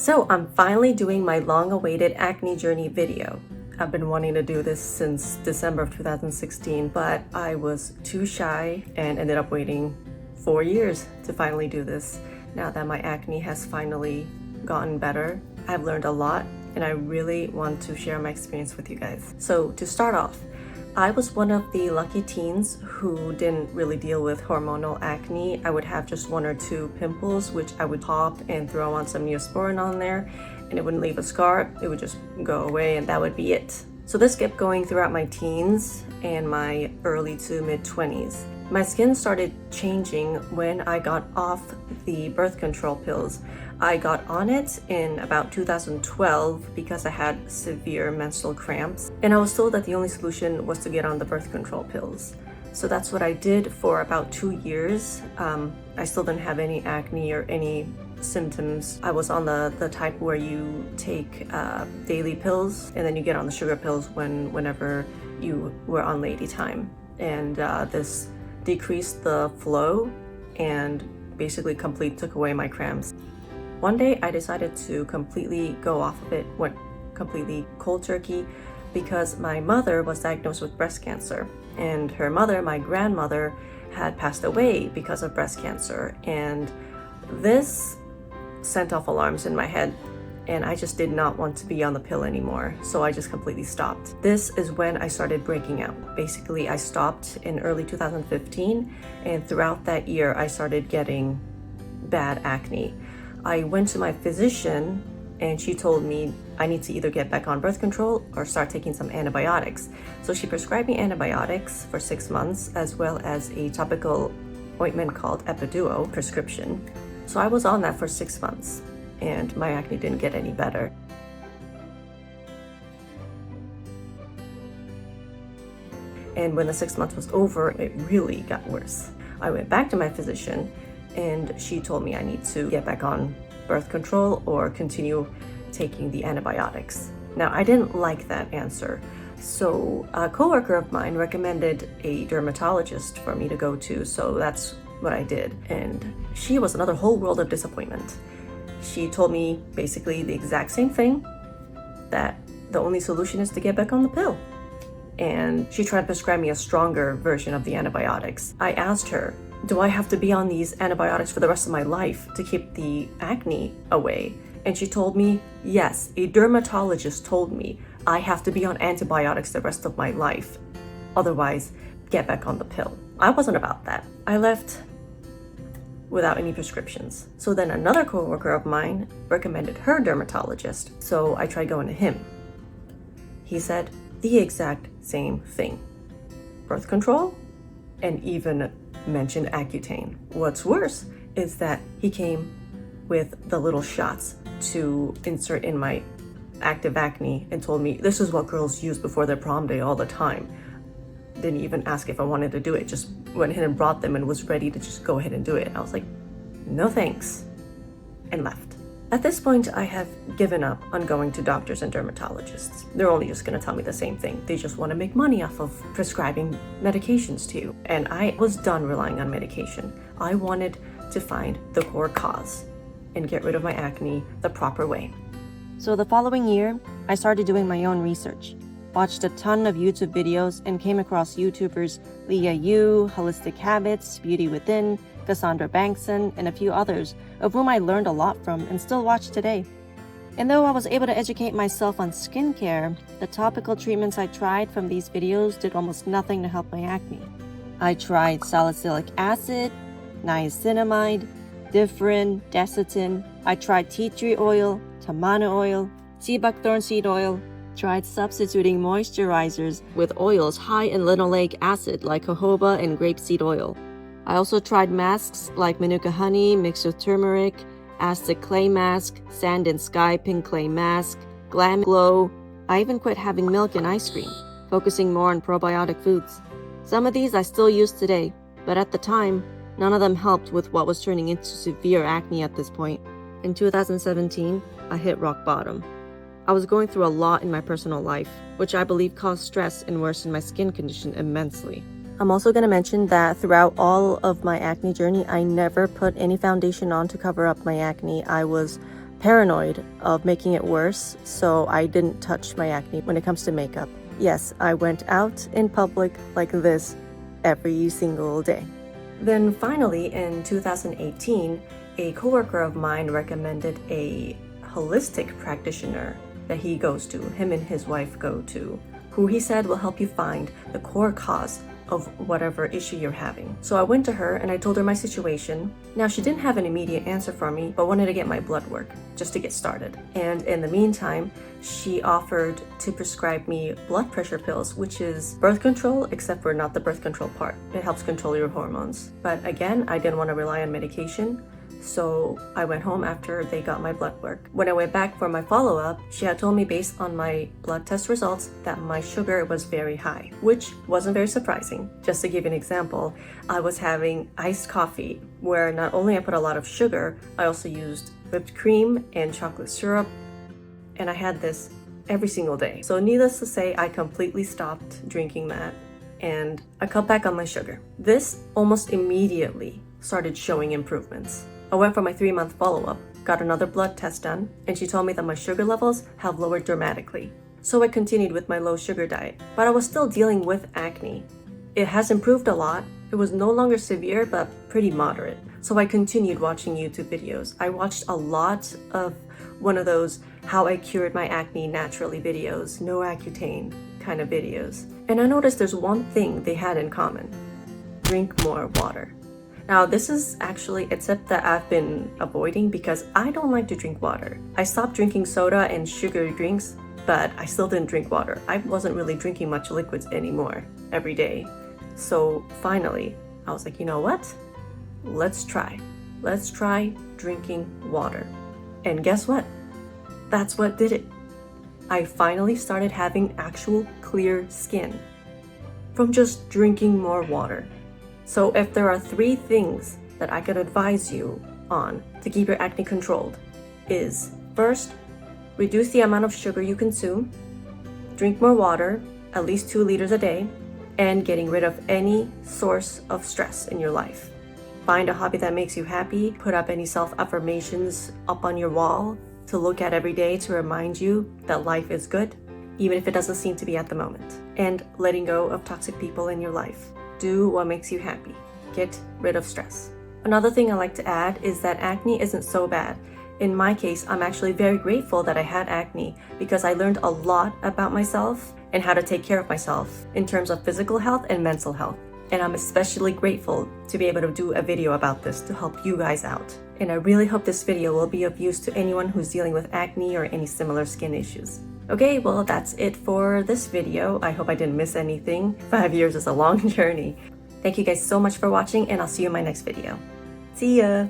So I'm finally doing my long-awaited acne journey video. I've been wanting to do this since December of 2016, but I was too shy and ended up waiting 4 years to finally do this. Now that my acne has finally gotten better, I've learned a lot and I really want to share my experience with you guys. So to start off, I was one of the lucky teens who didn't really deal with hormonal acne. I would have just 1 or 2 pimples, which I would pop and throw on some Neosporin on there, and it wouldn't leave a scar. It would just go away and that would be it. So this kept going throughout my teens and my early to mid-20s. My skin started changing when I got off the birth control pills. I got on it in about 2012 because I had severe menstrual cramps, and I was told that the only solution was to get on the birth control pills. So that's what I did for about 2 years. I still didn't have any acne or any symptoms. I was on the type where you take daily pills and then you get on the sugar pills whenever you were on lady time. And this decreased the flow and basically took away my cramps. One day I decided to completely go off of it, went completely cold turkey, because my mother was diagnosed with breast cancer, and her mother, my grandmother, had passed away because of breast cancer. And this sent off alarms in my head, and I just did not want to be on the pill anymore, so I just completely stopped. This is when I started breaking out. Basically, I stopped in early 2015, and throughout that year I started getting bad acne. I went to my physician and she told me I need to either get back on birth control or start taking some antibiotics. So she prescribed me antibiotics for 6 months, as well as a topical ointment called Epiduo prescription. So I was on that for 6 months and my acne didn't get any better. And when the 6 months was over, it really got worse. I went back to my physician and she told me I need to get back on birth control or continue taking the antibiotics. Now, I didn't like that answer. So a coworker of mine recommended a dermatologist for me to go to, so that's what I did. And she was another whole world of disappointment. She told me basically the exact same thing, that the only solution is to get back on the pill. And she tried to prescribe me a stronger version of the antibiotics. I asked her, do I have to be on these antibiotics for the rest of my life to keep the acne away? And she told me, yes, a dermatologist told me I have to be on antibiotics the rest of my life. Otherwise, get back on the pill. I wasn't about that. I left without any prescriptions. So then another coworker of mine recommended her dermatologist. So I tried going to him. He said the exact same thing. Birth control, and even mentioned Accutane. What's worse is that he came with the little shots to insert in my active acne and told me this is what girls use before their prom day all the time. Didn't even ask if I wanted to do it, just went ahead and brought them and was ready to just go ahead and do it. And I was like, no thanks, and left. At this point, I have given up on going to doctors and dermatologists. They're only just gonna tell me the same thing. They just wanna make money off of prescribing medications to you. And I was done relying on medication. I wanted to find the core cause and get rid of my acne the proper way. So the following year, I started doing my own research. Watched a ton of YouTube videos and came across YouTubers Leah Yu, Holistic Habits, Beauty Within, Cassandra Bankson, and a few others, of whom I learned a lot from and still watch today. And though I was able to educate myself on skincare, the topical treatments I tried from these videos did almost nothing to help my acne. I tried salicylic acid, niacinamide, Differin, Desitin. I tried tea tree oil, tamana oil, sea buckthorn seed oil, tried substituting moisturizers with oils high in linoleic acid like jojoba and grapeseed oil. I also tried masks like Manuka honey mixed with turmeric, Aztec clay mask, sand and sky pink clay mask, glam glow. I even quit having milk and ice cream, focusing more on probiotic foods. Some of these I still use today, but at the time, none of them helped with what was turning into severe acne at this point. In 2017, I hit rock bottom. I was going through a lot in my personal life, which I believe caused stress and worsened my skin condition immensely. I'm also going to mention that throughout all of my acne journey, I never put any foundation on to cover up my acne. I was paranoid of making it worse, so I didn't touch my acne when it comes to makeup. Yes, I went out in public like this every single day. Then finally, in 2018, a coworker of mine recommended a holistic practitioner that he goes to, him and his wife go to, who he said will help you find the core cause of whatever issue you're having. So I went to her and I told her my situation. Now, she didn't have an immediate answer for me, but wanted to get my blood work just to get started. And in the meantime, she offered to prescribe me blood pressure pills, which is birth control, except for not the birth control part. It helps control your hormones. But again, I didn't want to rely on medication. So I went home after they got my blood work. When I went back for my follow-up, she had told me based on my blood test results that my sugar was very high, which wasn't very surprising. Just to give an example, I was having iced coffee where not only I put a lot of sugar, I also used whipped cream and chocolate syrup, and I had this every single day. So needless to say, I completely stopped drinking that and I cut back on my sugar. This almost immediately started showing improvements. I went for my 3-month follow-up, got another blood test done, and she told me that my sugar levels have lowered dramatically. So I continued with my low sugar diet, but I was still dealing with acne. It has improved a lot. It was no longer severe, but pretty moderate. So I continued watching YouTube videos. I watched a lot of one of those how I cured my acne naturally videos, no Accutane kind of videos. And I noticed there's one thing they had in common: drink more water. Now, this is actually a tip that I've been avoiding because I don't like to drink water. I stopped drinking soda and sugary drinks, but I still didn't drink water. I wasn't really drinking much liquids anymore every day. So finally, I was like, you know what? Let's try. Let's try drinking water. And guess what? That's what did it. I finally started having actual clear skin from just drinking more water. So if there are 3 things that I could advise you on to keep your acne controlled is, first, reduce the amount of sugar you consume, drink more water, at least 2 liters a day, and getting rid of any source of stress in your life. Find a hobby that makes you happy, put up any self-affirmations up on your wall to look at every day to remind you that life is good, even if it doesn't seem to be at the moment. And letting go of toxic people in your life. Do what makes you happy. Get rid of stress. Another thing I like to add is that acne isn't so bad. In my case, I'm actually very grateful that I had acne because I learned a lot about myself and how to take care of myself in terms of physical health and mental health. And I'm especially grateful to be able to do a video about this to help you guys out. And I really hope this video will be of use to anyone who's dealing with acne or any similar skin issues. Okay, well, that's it for this video. I hope I didn't miss anything. 5 years is a long journey. Thank you guys so much for watching, and I'll see you in my next video. See ya!